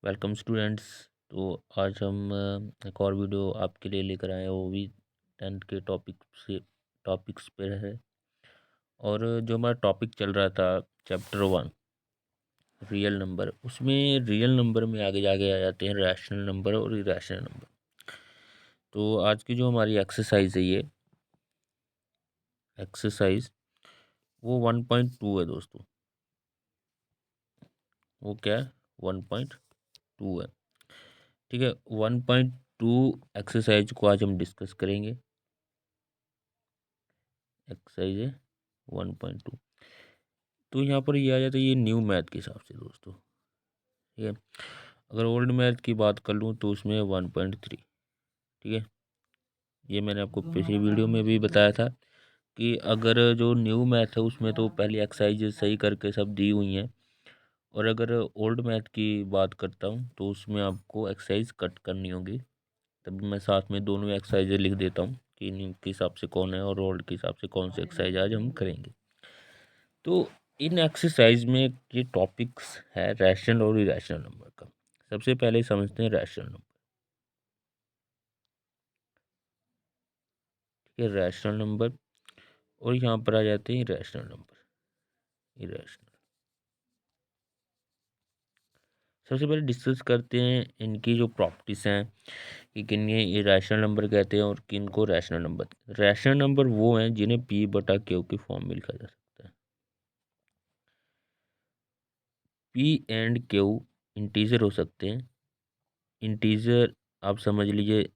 Welcome students. तो आज हम एक और वीडियो आपके लिए लेकर आए हैं, वो भी 10th के टॉपिक्स पे है। और जो हमारा टॉपिक चल रहा था चैप्टर 1 रियल नंबर, उसमें रियल नंबर में आगे जाके आ जाते हैं रैशनल नंबर और इरेशनल नंबर। तो आज की जो हमारी एक्सरसाइज है, ये एक्सरसाइज वो 1.2 है दोस्तों। वो क्या है? 1.2 है। ठीक है, 1.2 एक्सरसाइज को आज हम डिस्कस करेंगे। एक्सरसाइज है 1.2। तो यहाँ पर ये आ जाता है, ये न्यू मैथ के हिसाब से दोस्तों। ठीक है, अगर ओल्ड मैथ की बात कर लूँ तो उसमें 1.3। ठीक है, ये मैंने आपको पिछली वीडियो में भी बताया था कि अगर जो न्यू मैथ है उसमें तो पहली एक्सरसाइज सही करके सब दी हुई हैं, और अगर ओल्ड मैथ की बात करता हूँ तो उसमें आपको एक्सरसाइज कट करनी होगी। तब मैं साथ में दोनों एक्सरसाइज लिख देता हूँ कि न्यू के हिसाब से कौन है और ओल्ड के हिसाब से कौन सी एक्सरसाइज आज हम करेंगे। तो इन एक्सरसाइज में ये टॉपिक्स है रैशनल और इरेशनल नंबर का। सबसे पहले समझते हैं रैशनल नंबर। ठीक है, रैशनल नंबर, और यहाँ पर आ जाते हैं इरेशनल नंबर। इरेशनल, सबसे पहले डिस्कस करते हैं इनकी जो प्रॉपर्टीज हैं कि किन ये इरेशनल नंबर कहते हैं और किन को रैशनल नंबर। रैशनल नंबर वो हैं जिन्हें पी बटा क्यू के फॉर्म में लिखा जा सकता है। पी एंड क्यू इंटीजर हो सकते हैं। इंटीजर आप समझ लीजिए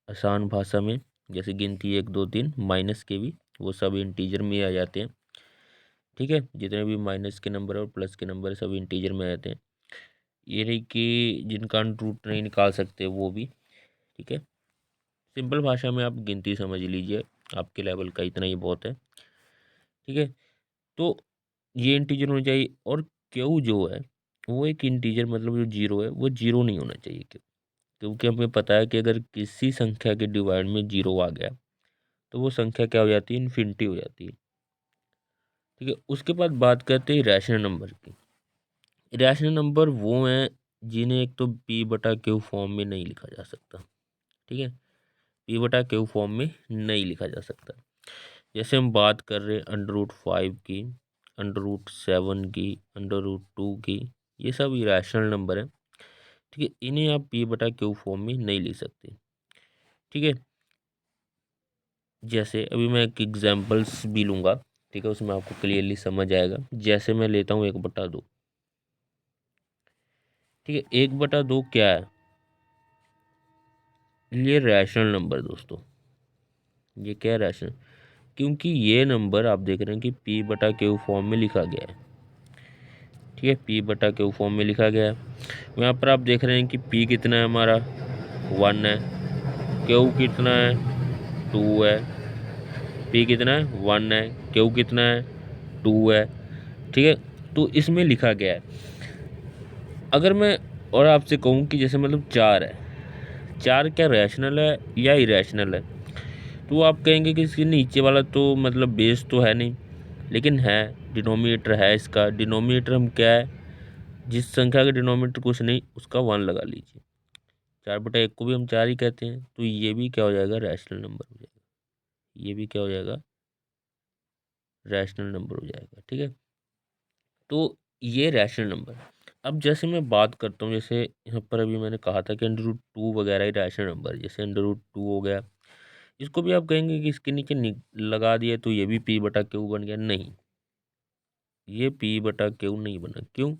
आसान भाषा में, जैसे गिनती 1 2 3 माइनस के भी, वो सब इंटीजर में आ जाते हैं। ठीक है, जितने भी माइनस के नंबर और प्लस के नंबर सब इंटीजर में आ जाते हैं। ये नहीं कि जिनका रूट नहीं निकाल सकते वो भी। ठीक है, सिंपल भाषा में आप गिनती समझ लीजिए, आपके लेवल का इतना ही बहुत है। ठीक है, तो ये इंटीजर होना चाहिए। और क्यू जो है वो एक इंटीजर, मतलब जो जीरो है वो जीरो नहीं होना चाहिए क्यों? क्योंकि हमें पता है कि अगर किसी संख्या के डिवाइड में जीरो आ गया तो वो संख्या क्या हो जाती है? इन्फिनिटी हो जाती है। ठीक है, उसके बाद बात करते हैं रैशनल नंबर की। रैशनल नंबर वो हैं जिन्हें एक तो पी बटा क्यू फॉर्म में नहीं लिखा जा सकता। ठीक है, पी बटा क्यू फॉर्म में नहीं लिखा जा सकता। जैसे हम बात कर रहे हैं √5 की, √7 की, √2 की, ये सब इरेशनल नंबर है। ठीक है, इन्हें आप पी बटा क्यू फॉर्म में नहीं लिख सकते। ठीक है, जैसे अभी मैं एक एग्जांपल्स भी लूँगा। ठीक है, उसमें आपको क्लियरली समझ आएगा। जैसे मैं लेता हूँ 1/2। ठीक है, 1/2 क्या है? ये रैशनल नंबर दोस्तों। ये क्या है? रैशनल, क्योंकि ये नंबर आप देख रहे हैं कि पी बटा क्यू फॉर्म में लिखा गया है। ठीक है, पी बटा क्यू फॉर्म में लिखा गया है। यहाँ पर आप देख रहे हैं कि पी कितना है हमारा? 1 है। क्यू कितना है? 2 है। पी कितना है? 1 है। क्यू कितना है? 2 है। ठीक है, तो इसमें लिखा गया है। अगर मैं और आपसे कहूँ कि जैसे मतलब 4 है, 4 क्या रैशनल है या इरेशनल है? तो आप कहेंगे कि इसके नीचे वाला तो मतलब बेस तो है नहीं, लेकिन है, डिनोमिनेटर है इसका। डिनोमिनेटर हम क्या है? जिस संख्या का डिनोमिनेटर कुछ नहीं उसका 1 लगा लीजिए। 4/1 को भी हम 4 ही कहते हैं, तो ये भी क्या हो जाएगा? रैशनल नंबर हो जाएगा। ये भी क्या हो जाएगा? रैशनल नंबर हो जाएगा। ठीक है, तो ये रैशनल नंबर। अब जैसे मैं बात करता हूँ, जैसे यहाँ पर अभी मैंने कहा था कि √2 वगैरह ही रैशनल नंबर है। जैसे √2 हो गया, इसको भी आप कहेंगे कि इसके नीचे लगा दिए तो ये भी पी बटा क्यू बन गया। नहीं, ये पी बटा क्यू नहीं बना। क्यों?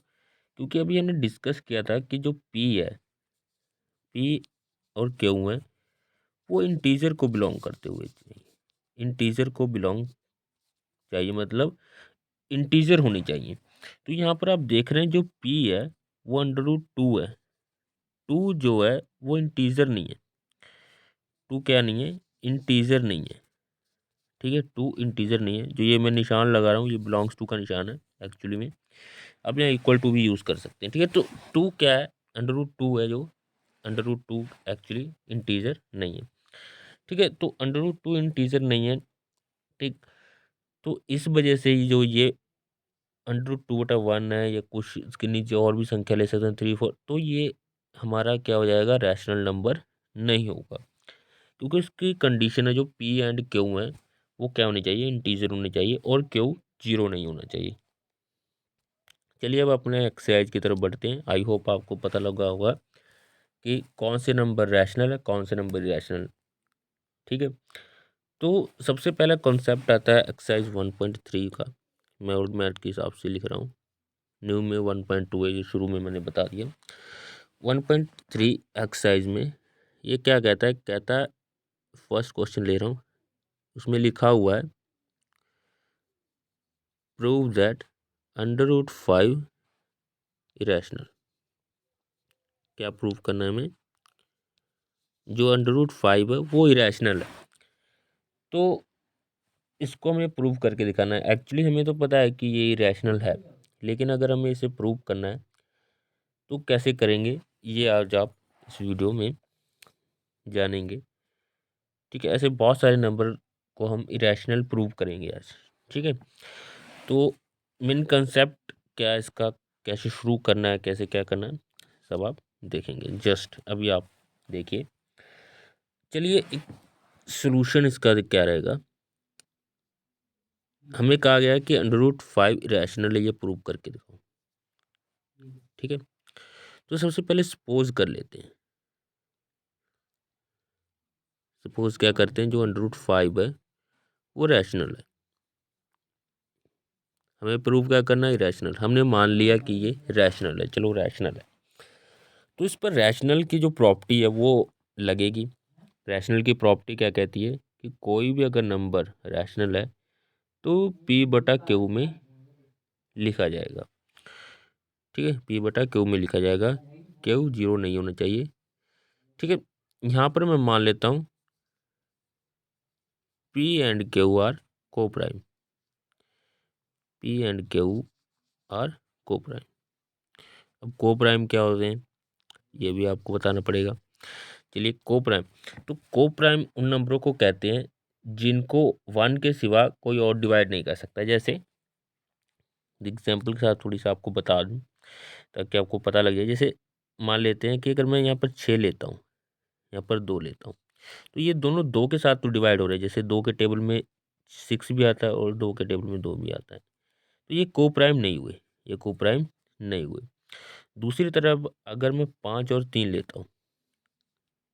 क्योंकि अभी हमने डिस्कस किया था कि जो पी है, पी और क्यू है, वो इंटीजर को बिलोंग करते हुए चाहिए। इंटीजर को बिलोंग चाहिए, मतलब इंटीजर होनी चाहिए। तो यहाँ पर आप देख रहे हैं जो पी है वो √2 है। 2 जो है वो इंटीजर नहीं है। 2 क्या नहीं है? इंटीजर नहीं है। ठीक है, 2 इंटीजर नहीं है। जो ये मैं निशान लगा रहा हूँ ये बिलोंग्स टू का निशान है एक्चुअली में। अब यहाँ इक्वल टू भी यूज़ कर सकते हैं। ठीक है, तो 2 क्या है? √2 है। जो √2 एक्चुअली इंटीजर नहीं है। ठीक है, तो √2 इंटीजर नहीं है। ठीक, तो इस वजह से ही जो ये √2/1 है या कुछ इसके नीचे और भी संख्या ले सकते हैं 3 4, तो ये हमारा क्या हो जाएगा, रैशनल नंबर नहीं होगा, क्योंकि इसकी कंडीशन है जो पी एंड क्यू है वो क्या होनी चाहिए, इंटीजर होनी चाहिए और क्यू जीरो नहीं होना चाहिए। चलिए अब अपने एक्सरसाइज की तरफ बढ़ते हैं। आई होप आपको पता लगा होगा कि कौन से नंबर रैशनल है, कौन से नंबर इरेशनल। ठीक है, तो सबसे पहला कॉन्सेप्ट आता है एक्सरसाइज 1.3 का। मैं ओल्ड मैथ के हिसाब से लिख रहा हूँ, न्यू में 1.2 है, ये शुरू में मैंने बता दिया। 1.3 एक्सरसाइज में ये क्या कहता है, कहता है फर्स्ट क्वेश्चन ले रहा हूँ, उसमें लिखा हुआ है प्रूव दैट √5 इरेशनल। क्या प्रूव करना है हमें, जो √5 है वो इरेशनल है, तो इसको हमें प्रूव करके दिखाना है। एक्चुअली हमें तो पता है कि ये इरेशनल है, लेकिन अगर हमें इसे प्रूव करना है तो कैसे करेंगे, ये आज आप इस वीडियो में जानेंगे। ठीक है, ऐसे बहुत सारे नंबर को हम इरेशनल प्रूव करेंगे आज। ठीक है, तो मेन कंसेप्ट क्या है इसका, कैसे शुरू करना है, कैसे क्या करना है, सब आप देखेंगे। जस्ट अभी आप देखिए। चलिए एक सोल्यूशन इसका क्या रहेगा, हमें कहा गया है कि √5 इरेशनल है, ये प्रूव करके दिखाओ। ठीक है, तो सबसे पहले सपोज कर लेते हैं। सपोज क्या करते हैं, जो √5 है वो रैशनल है, हमें प्रूव क्या करना है, इरेशनल। हमने मान लिया कि ये रैशनल है, चलो रैशनल है, तो इस पर रैशनल की जो प्रॉपर्टी है वो लगेगी। रैशनल की प्रॉपर्टी क्या कहती है कि कोई भी अगर नंबर रैशनल है तो p/q में लिखा जाएगा। ठीक है, p/q में लिखा जाएगा, क्यू जीरो नहीं होना चाहिए। ठीक है, यहाँ पर मैं मान लेता हूँ p एंड क्यू आर को prime, p and Q R को प्राइम। अब को प्राइम क्या होते हैं ये भी आपको बताना पड़ेगा। चलिए को प्राइम, तो को प्राइम उन नंबरों को कहते हैं जिनको 1 के सिवा कोई और डिवाइड नहीं कर सकता। जैसे एग्जाम्पल के साथ थोड़ी सा आपको बता दूं ताकि आपको पता लग जाए। जैसे मान लेते हैं कि अगर मैं यहाँ पर 6 लेता हूँ, यहाँ पर 2 लेता हूँ, तो ये दोनों 2 के साथ तो डिवाइड हो रहे हैं। जैसे 2 के टेबल में 6 भी आता है और 2 के टेबल में 2 भी आता है, तो ये को प्राइम नहीं हुए, ये को प्राइम नहीं हुए। दूसरी तरफ अगर मैं 5 और 3 लेता हूँ,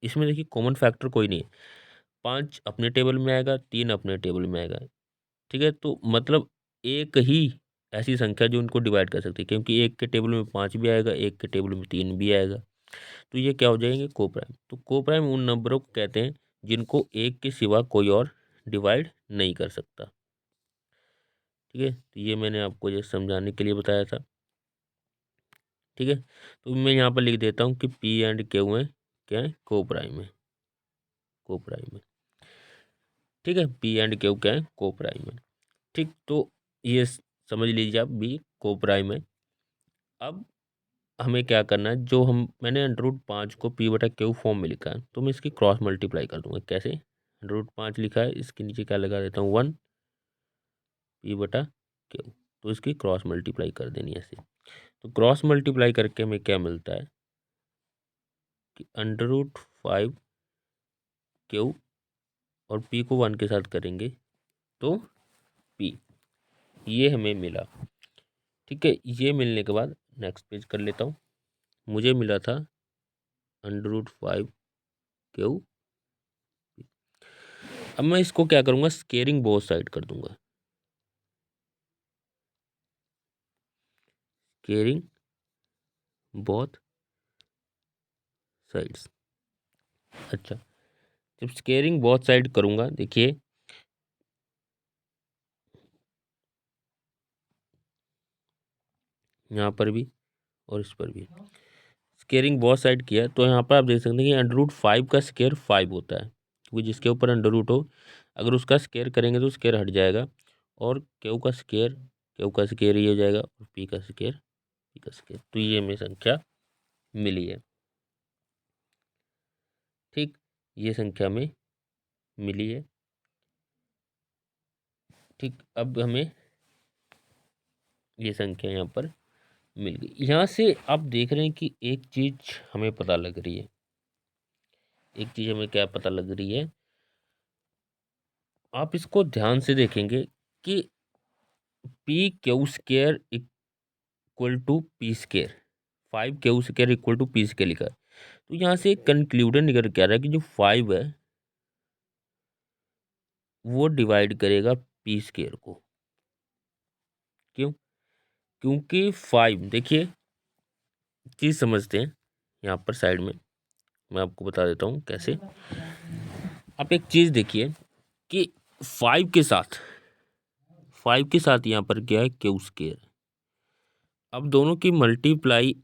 इसमें देखिए कॉमन फैक्टर कोई नहीं है, 5 अपने टेबल में आएगा, 3 अपने टेबल में आएगा। ठीक है, तो मतलब एक ही ऐसी संख्या जो उनको डिवाइड कर सकती है, क्योंकि एक के टेबल में 5 भी आएगा, एक के टेबल में 3 भी आएगा, तो ये क्या हो जाएंगे, को प्राइम। तो को प्राइम उन नंबरों को कहते हैं जिनको एक के सिवा कोई और डिवाइड नहीं कर सकता। ठीक है, तो ये मैंने आपको ये समझाने के लिए बताया था। ठीक है, तो मैं यहाँ पर लिख देता हूँ कि पी एंड क्यू है क्या है, को प्राइम है, को प्राइम है। ठीक है, पी एंड क्यू क्या है, को प्राइम है। ठीक, तो ये समझ लीजिए आप बी को प्राइम है। अब हमें क्या करना है, जो हम मैंने √5 को p/q फॉर्म में लिखा है, तो मैं इसकी क्रॉस मल्टीप्लाई कर दूंगा। कैसे, √5 लिखा है, इसके नीचे क्या लगा देता हूँ, 1 p/q, तो इसकी क्रॉस मल्टीप्लाई कर देनी है ऐसे। तो क्रॉस मल्टीप्लाई करके हमें क्या मिलता है कि √5 क्यू और p को 1 के साथ करेंगे तो p, ये हमें मिला। ठीक है, ये मिलने के बाद नेक्स्ट पेज कर लेता हूँ। मुझे मिला था √5 क्यू। अब मैं इसको क्या करूँगा, स्केयरिंग बोथ साइड कर दूंगा, स्केयरिंग बोथ साइड्स। अच्छा, जब स्केयरिंग बोथ साइड करूँगा, देखिए यहाँ पर भी और इस पर भी स्केयरिंग बहुत साइड किया, तो यहाँ पर आप देख सकते हैं कि √5 का स्केयर 5 होता है, क्योंकि जिसके ऊपर अंडर रूट हो अगर उसका स्केयर करेंगे तो स्केयर हट जाएगा, और क्यू का स्केयर ये हो जाएगा, और पी का स्केयर, तो ये हमें संख्या मिली है। ठीक, ये संख्या में मिली है। ठीक, अब हमें ये संख्या यहाँ पर मिल गई। यहाँ से आप देख रहे हैं कि एक चीज हमें पता लग रही है। एक चीज हमें क्या पता लग रही है, आप इसको ध्यान से देखेंगे कि P Q square equal to P square, 5 Q square equal to P square लिखा है। तो यहाँ से एक कंक्लूजन निकल के आ रहा है कि जो 5 है वो डिवाइड करेगा पी स्केयर को। क्यों? क्योंकि 5, देखिए चीज समझते हैं यहाँ पर साइड में, मैं आपको बता देता हूँ कैसे। आप एक चीज देखिए कि 5 के साथ यहाँ पर क्या है, क्यू स्केयर। अब दोनों की मल्टीप्लाई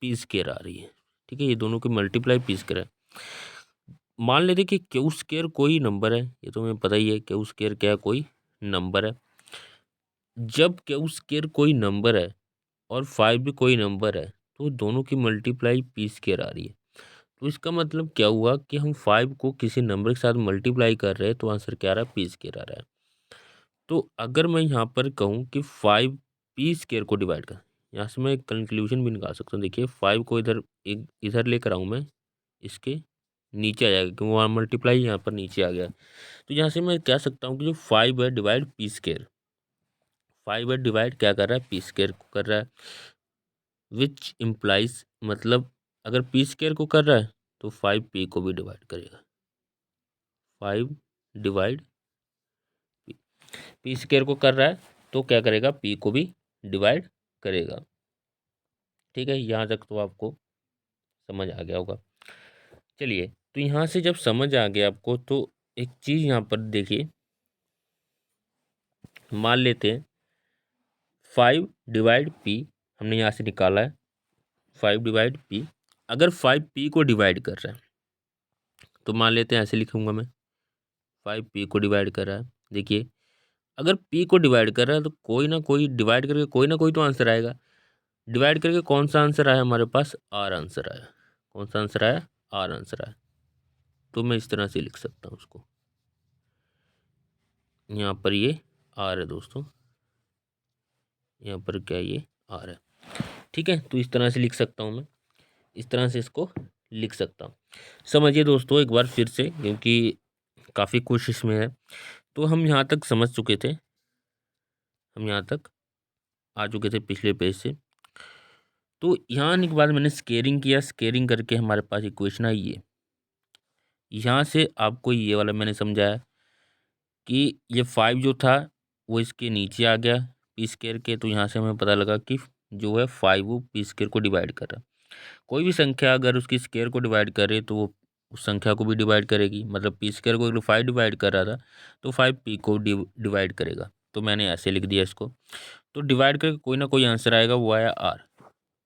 पी स्केयर आ रही है, ठीक है, ये दोनों की मल्टीप्लाई पी स्केयर है। मान लेते कि क्यू स्केयर कोई नंबर है, ये तो हमें पता ही है क्यू स्केयर क्या है, कोई नंबर है। जब क्यू स्केयर कोई नंबर है और 5 भी कोई नंबर है तो दोनों की मल्टीप्लाई पी स्केयर आ रही है। तो इसका मतलब क्या हुआ कि हम 5 को किसी नंबर के साथ मल्टीप्लाई कर रहे हैं तो आंसर क्या आ रहा है, पी स्केयर आ रहा है। तो अगर मैं यहाँ पर कहूँ कि 5 पी स्केयर को डिवाइड कर, यहाँ से मैं एक कंक्लूजन भी निकाल सकता हूँ। देखिए 5 को इधर लेकर आऊँ मैं, इसके नीचे आ जाएगा क्योंकि वहाँ मल्टीप्लाई यहाँ पर नीचे आ गया। तो यहाँ से मैं कह सकता हूँ कि जो 5 है डिवाइड पी स्केयर, 5 है डिवाइड क्या कर रहा है, पी स्केयर को कर रहा है। विच इम्प्लाइज, मतलब अगर पी स्केयर को कर रहा है तो 5 पी को भी डिवाइड करेगा। 5 डिवाइड पी स्केयर को कर रहा है तो क्या करेगा, पी को भी डिवाइड करेगा। ठीक है, यहाँ तक तो आपको समझ आ गया होगा। चलिए, तो यहाँ से जब समझ आ गया आपको तो एक चीज़ यहाँ पर देखिए, मान लेते हैं 5 डिवाइड पी हमने यहाँ से निकाला है, 5 डिवाइड पी। अगर 5 पी को डिवाइड कर रहा है तो मान लेते हैं ऐसे लिखूंगा मैं, 5 पी को डिवाइड कर रहा है। देखिए अगर पी को डिवाइड कर रहा है तो कोई ना कोई डिवाइड करके कोई ना कोई तो आंसर आएगा। डिवाइड करके कौन सा आंसर आया हमारे पास, आर आंसर आया। कौन सा आंसर आया, आर आंसर आया। तो मैं इस तरह से लिख सकता हूँ उसको, यहाँ पर ये आर है दोस्तों, यहाँ पर क्या ये आर है। ठीक है, तो इस तरह से लिख सकता हूँ मैं, इस तरह से इसको लिख सकता हूँ। समझिए दोस्तों एक बार फिर से, क्योंकि काफ़ी कुछ इसमें है। तो हम यहाँ तक समझ चुके थे, हम यहाँ तक आ चुके थे पिछले पेज से। तो यहाँ आने के बाद मैंने स्केयरिंग किया, स्केयरिंग करके हमारे पास इक्वेशन आई है। यहाँ से आपको ये वाला मैंने समझाया कि ये 5 जो था वो इसके नीचे आ गया पी स्केयर के। तो यहाँ से हमें पता लगा कि जो है 5 वो पी स्केयर को डिवाइड कर रहा है। कोई भी संख्या अगर उसकी स्केयर को डिवाइड करे तो वो उस संख्या को भी डिवाइड करेगी। मतलब पी स्केयर को अगर 5 डिवाइड कर रहा था तो 5 पी को डिवाइड करेगा। तो मैंने ऐसे लिख दिया इसको। तो डिवाइड करके कोई ना कोई आंसर आएगा, वो आया आर।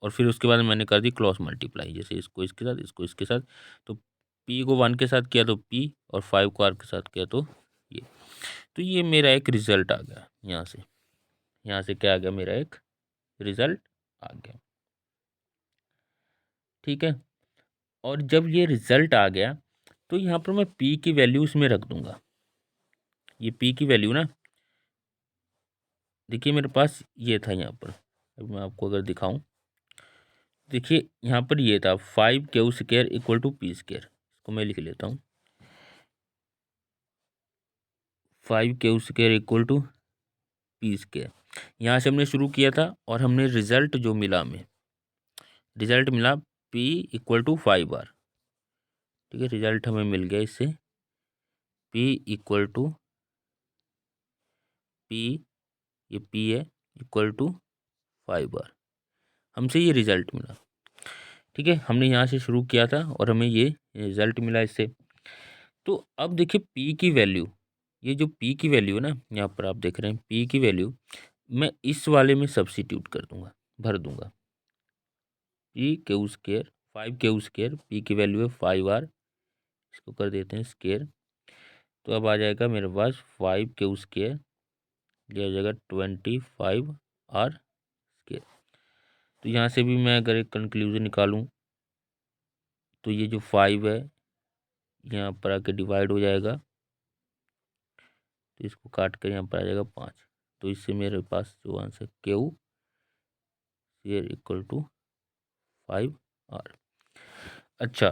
और फिर उसके बाद मैंने कर दी क्रॉस मल्टीप्लाई, जैसे इसको इसके साथ, इसको इसके साथ। तो पी को 1 के साथ किया तो पी, और 5 को आर के साथ किया तो ये। तो ये मेरा एक रिजल्ट आ गया। यहाँ से क्या आ गया, मेरा एक रिजल्ट आ गया। ठीक है, और जब ये रिजल्ट आ गया तो यहाँ पर मैं पी की वैल्यू इसमें रख दूंगा। ये पी की वैल्यू ना, देखिए मेरे पास ये था यहाँ पर। अब मैं आपको अगर दिखाऊं, देखिए यहाँ पर ये था 5 Q square equal to P square. इसको मैं लिख लेता हूँ, 5 Q square equal to P square. यहाँ से हमने शुरू किया था और हमने रिजल्ट जो मिला, हमें रिजल्ट मिला पी इक्वल टू 5 आर। ठीक है, रिजल्ट हमें मिल गया इससे, पी इक्वल टू पी, ये पी है, इक्वल टू 5 आर। हमसे ये रिजल्ट मिला। ठीक है, हमने यहाँ से शुरू किया था और हमें ये रिजल्ट मिला इससे। तो अब देखिए पी की वैल्यू, ये जो पी की वैल्यू है ना, यहाँ पर आप देख रहे हैं पी की वैल्यू मैं इस वाले में सब्सिट्यूट कर दूंगा, भर दूंगा। P Q square 5 Q square, P की वैल्यू है 5 आर, इसको कर देते हैं स्केयर। तो अब आ जाएगा मेरे पास 5 क्यू स्केयर, लिया जाएगा 25 आर स्केयर। तो यहाँ से भी मैं अगर एक कंक्लूजन निकालूं तो ये जो 5 है यहाँ पर आके डिवाइड हो जाएगा, तो इसको काट कर यहाँ पर आ जाएगा 5। तो इससे मेरे पास जो answer Q square equal to 5r। अच्छा,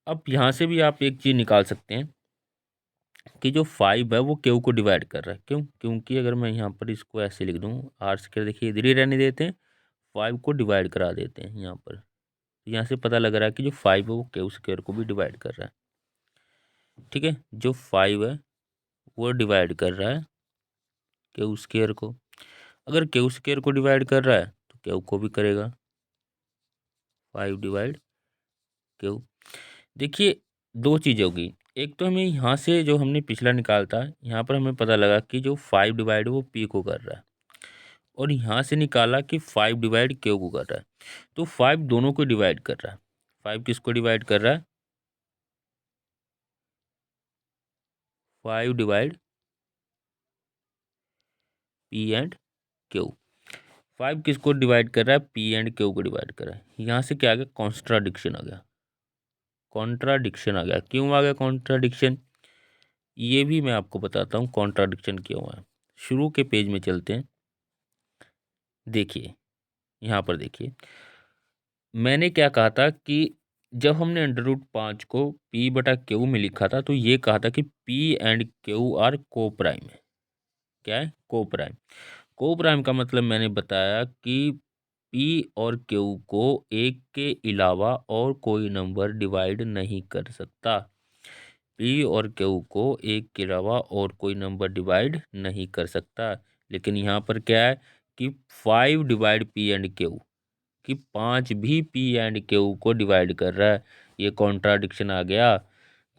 अब यहाँ से भी आप एक चीज़ निकाल सकते हैं कि जो 5 है वो क्यू को डिवाइड कर रहा है। क्यों? क्योंकि अगर मैं यहाँ पर इसको ऐसे लिख दूँ, आर स्क्वायर देखिए इधर ही रहने देते हैं, 5 को डिवाइड करा देते हैं यहाँ पर। यहाँ से पता लग रहा है कि जो 5 है वो क्यू स्क्वायर को भी डिवाइड कर रहा है। ठीक है, जो 5 है वो डिवाइड कर रहा है क्यू स्क्वायर को। अगर क्यू स्क्वायर को डिवाइड कर रहा है तो क्यू को भी करेगा, 5 डिवाइड क्यू। देखिए, दो चीज़ होगी। एक तो हमें यहाँ से जो हमने पिछला निकाला था, यहाँ पर हमें पता लगा कि जो 5 डिवाइड वो पी को कर रहा है, और यहाँ से निकाला कि 5 डिवाइड क्यू को कर रहा है। तो 5 दोनों को डिवाइड कर रहा है। 5 किसको डिवाइड कर रहा है? 5 डिवाइड पी एंड क्यू। 5 किसको डिवाइड कर रहा है? पी एंड क्यू को डिवाइड कर रहा है। यहाँ से क्या आ गया? कॉन्ट्राडिक्शन आ गया। कॉन्ट्राडिक्शन आ गया। क्यों आ गया कॉन्ट्राडिक्शन? ये भी मैं आपको बताता हूँ कॉन्ट्राडिक्शन क्यों है। शुरू के पेज में चलते हैं। देखिए, यहाँ पर देखिए, मैंने क्या कहा था कि जब हमने √5 को पी बटा क्यू में लिखा था तो ये कहा था कि पी एंड क्यू आर को प्राइम है। क्या है? को प्राइम। को प्राइम का मतलब मैंने बताया कि पी और क्यू को एक के अलावा और कोई नंबर डिवाइड नहीं कर सकता। पी और क्यू को एक के अलावा और कोई नंबर डिवाइड नहीं कर सकता। लेकिन यहाँ पर क्या है कि 5 डिवाइड पी एंड क्यू, कि 5 भी पी एंड क्यू को डिवाइड कर रहा है। ये कॉन्ट्राडिक्शन आ गया।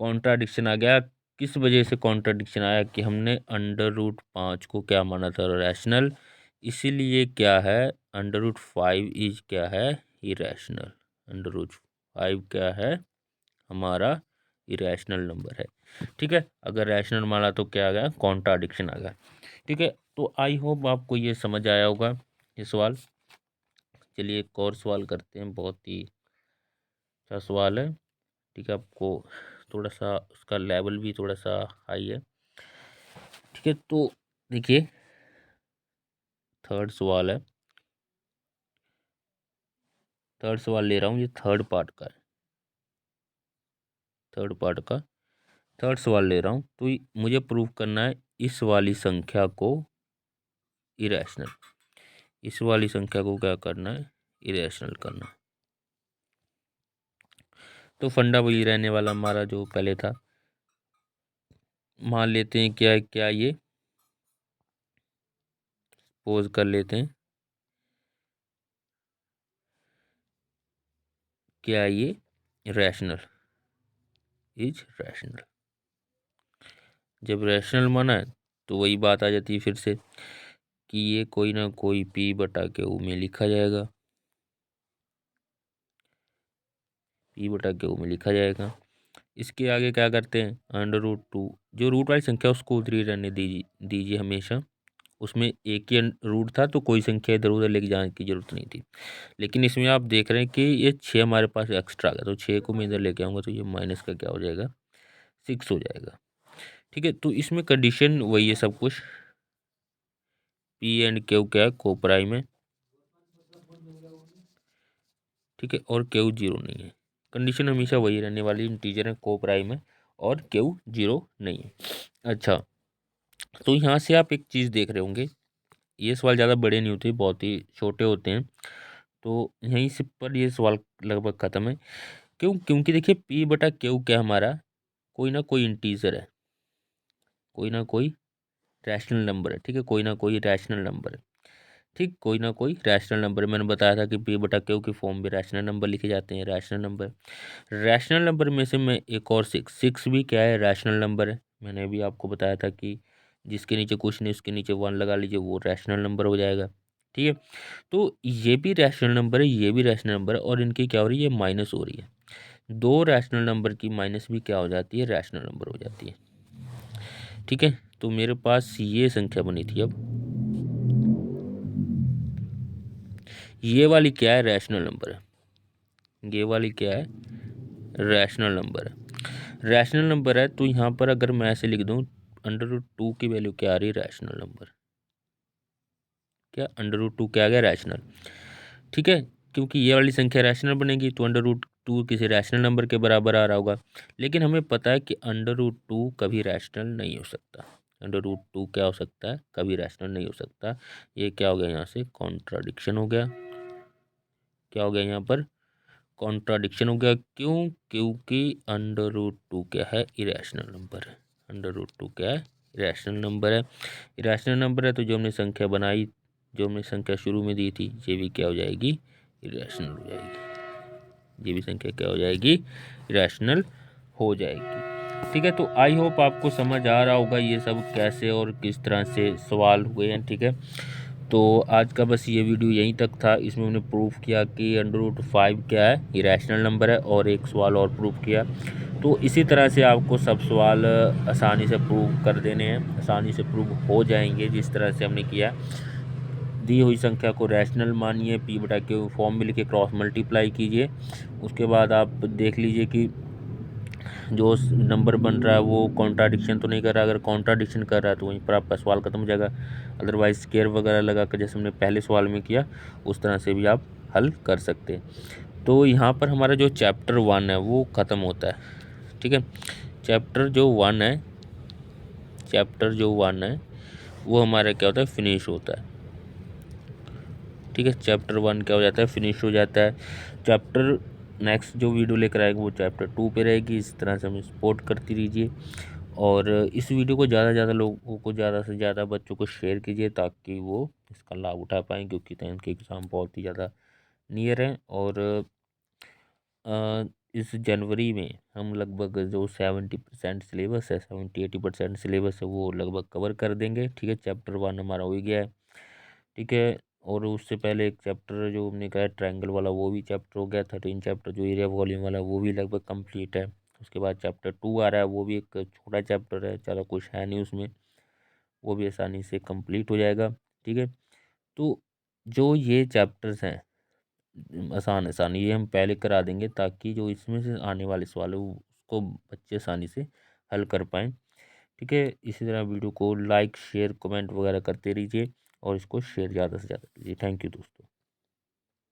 कॉन्ट्राडिक्शन आ गया। किस वजह से कॉन्ट्राडिक्शन आया? कि हमने √5 को क्या माना था? रैशनल। इसीलिए क्या है? √5 इज क्या है? इरेशनल। √5 क्या है? हमारा इरेशनल नंबर है। ठीक है, अगर रैशनल माना तो क्या आ गया? कॉन्ट्राडिक्शन आ गया। ठीक है, तो आई होप आपको ये समझ आया होगा ये सवाल। चलिए एक और सवाल करते हैं, बहुत ही अच्छा सवाल है। ठीक है, आपको थोड़ा सा उसका लेवल भी थोड़ा सा हाई है। ठीक है, तो देखिए थर्ड सवाल है। थर्ड सवाल ले रहा हूँ, ये थर्ड पार्ट का है। थर्ड पार्ट का थर्ड सवाल ले रहा हूँ। तो मुझे प्रूव करना है इस वाली संख्या को इरेशनल। इस वाली संख्या को क्या करना है? इरेशनल करना है। तो फंडा वही रहने वाला हमारा जो पहले था। मान लेते हैं क्या है, क्या ये पोज कर लेते हैं, क्या ये रैशनल इज रैशनल। जब रैशनल माना है तो वही बात आ जाती है फिर से कि ये कोई ना कोई पी बटा क्यू में लिखा जाएगा। पी बटा क्यू में लिखा जाएगा। इसके आगे क्या करते हैं? √2, जो रूट वाली संख्या उसको उधर ही रहने दीजिए हमेशा। उसमें एक ही रूट था तो कोई संख्या इधर उधर लेके जाने की जरूरत नहीं थी। लेकिन इसमें आप देख रहे हैं कि ये 6 हमारे पास एक्स्ट्रा आ गया, तो 6 को मैं इधर लेके आऊँगा तो ये माइनस का क्या हो जाएगा? 6 हो जाएगा। ठीक है, तो इसमें कंडीशन वही है सब कुछ। पी एंड क्यू क्या है? को प्राइम है। ठीक है, और क्यू जीरो नहीं है। कंडीशन हमेशा वही रहने वाली, इंटीजर है, को प्राइम है और क्यू जीरो नहीं है। अच्छा, तो यहाँ से आप एक चीज़ देख रहे होंगे, ये सवाल ज़्यादा बड़े नहीं होते, बहुत ही छोटे होते हैं। तो यहीं से पर ये सवाल लगभग ख़त्म है। क्यों? क्योंकि देखिए पी बटा क्यू क्या हमारा कोई ना कोई इंटीजर है, कोई ना कोई रैशनल नंबर है। ठीक है, कोई ना कोई रैशनल नंबर है। ठीक, कोई ना कोई रैशनल नंबर। मैंने बताया था कि पी बटा क्यू की फॉर्म में रैशनल नंबर लिखे जाते हैं। रैशनल नंबर, रैशनल नंबर में से मैं एक और सिक्स भी क्या है? रैशनल नंबर है। मैंने भी आपको बताया था कि जिसके नीचे कुछ नहीं उसके नीचे 1 लगा लीजिए, वो रैशनल नंबर हो जाएगा। ठीक है, तो ये भी रैशनल नंबर है, ये भी रैशनल नंबर है, और इनकी क्या हो रही है? माइनस हो रही है। दो रैशनल नंबर की माइनस भी क्या हो जाती है? रैशनल नंबर हो जाती है। ठीक है, तो मेरे पास ये संख्या बनी थी। अब ये वाली क्या है? रैशनल नंबर है। ये वाली क्या है? रैशनल नंबर है। रैशनल नंबर है तो यहाँ पर अगर मैं ऐसे लिख दूँ, √2 की वैल्यू क्या आ रही है? Rational number. क्या, √2 क्या आ गया, रैशनल। ठीक है, क्योंकि ये वाली संख्या रैशनल बनेगी तो √2 किसी रैशनल नंबर के बराबर आ रहा होगा। लेकिन हमें पता है कि √2 कभी रैशनल नहीं हो सकता। √2 क्या हो सकता है, कभी रैशनल नहीं हो सकता। ये क्या हो गया, यहाँ से कॉन्ट्राडिक्शन हो गया। क्या हो गया यहाँ पर, कॉन्ट्राडिक्शन हो गया। क्यों, क्योंकि √2 क्या है, इरेशनल नंबर है। √2 क्या है, इरेशनल नंबर है। इरेशनल नंबर है तो जो हमने संख्या बनाई, जो हमने संख्या शुरू में दी थी, ये भी क्या हो जाएगी, इरेशनल हो जाएगी। ये भी संख्या क्या हो जाएगी, इरेशनल हो जाएगी। ठीक है, तो आई होप आपको समझ आ रहा होगा ये सब कैसे और किस तरह से सवाल हुए हैं। ठीक है, तो आज का बस ये वीडियो यहीं तक था। इसमें हमने प्रूफ किया कि √5 क्या है, इरेशनल नंबर है, और एक सवाल और प्रूफ किया। तो इसी तरह से आपको सब सवाल आसानी से प्रूव कर देने हैं, आसानी से प्रूव हो जाएंगे जिस तरह से हमने किया। दी हुई संख्या को रैशनल मानिए, p/q फॉर्म में लिखे क्रॉस मल्टीप्लाई कीजिए। उसके बाद आप देख लीजिए कि जो नंबर बन रहा है वो कॉन्ट्राडिक्शन तो नहीं कर रहा। अगर कॉन्ट्राडिक्शन कर रहा है तो वहीं पर आपका सवाल खत्म हो जाएगा। अदरवाइज स्केयर वगैरह लगा कर, जैसे हमने पहले सवाल में किया, उस तरह से भी आप हल कर सकते हैं। तो यहाँ पर हमारा जो चैप्टर 1 है वो ख़त्म होता है। ठीक है, चैप्टर जो 1 है, चैप्टर जो 1 है वो हमारा क्या होता है, फिनिश होता है। ठीक है, चैप्टर 1 क्या हो जाता है, फिनिश हो जाता है। चैप्टर नेक्स्ट जो वीडियो लेकर आएगा वो चैप्टर 2 पे रहेगी। इस तरह से हमें सपोर्ट करती रहिए, और इस वीडियो को ज़्यादा से ज़्यादा लोगों को, ज़्यादा से ज़्यादा बच्चों को शेयर कीजिए ताकि वो इसका लाभ उठा पाएँ, क्योंकि 10th के एग्ज़ाम बहुत ही ज़्यादा नियर हैं। और इस जनवरी में हम लगभग जो 70% सिलेबस है, 70-80% सिलेबस है वो लगभग कवर कर देंगे। ठीक है, चैप्टर 1 हमारा हो ही गया है। ठीक है, और उससे पहले एक चैप्टर जो हमने कहा ट्रायंगल वाला, वो भी चैप्टर हो गया। 13 चैप्टर जो एरिया वॉल्यूम वाला, वो भी लगभग कंप्लीट है। उसके बाद चैप्टर 2 आ रहा है, वो भी एक छोटा चैप्टर है, ज़्यादा कुछ है नहीं उसमें, वो भी आसानी से कंप्लीट हो जाएगा। ठीक है, तो जो ये चैप्टर्स हैं आसान आसान, ये हम पहले करा देंगे ताकि जो इसमें से आने वाले सवाल है उसको बच्चे आसानी से हल कर पाएँ। ठीक है, इसी तरह वीडियो को लाइक, शेयर, कमेंट वगैरह करते रहिए, और इसको शेयर ज़्यादा से ज़्यादा कीजिए। थैंक यू दोस्तों।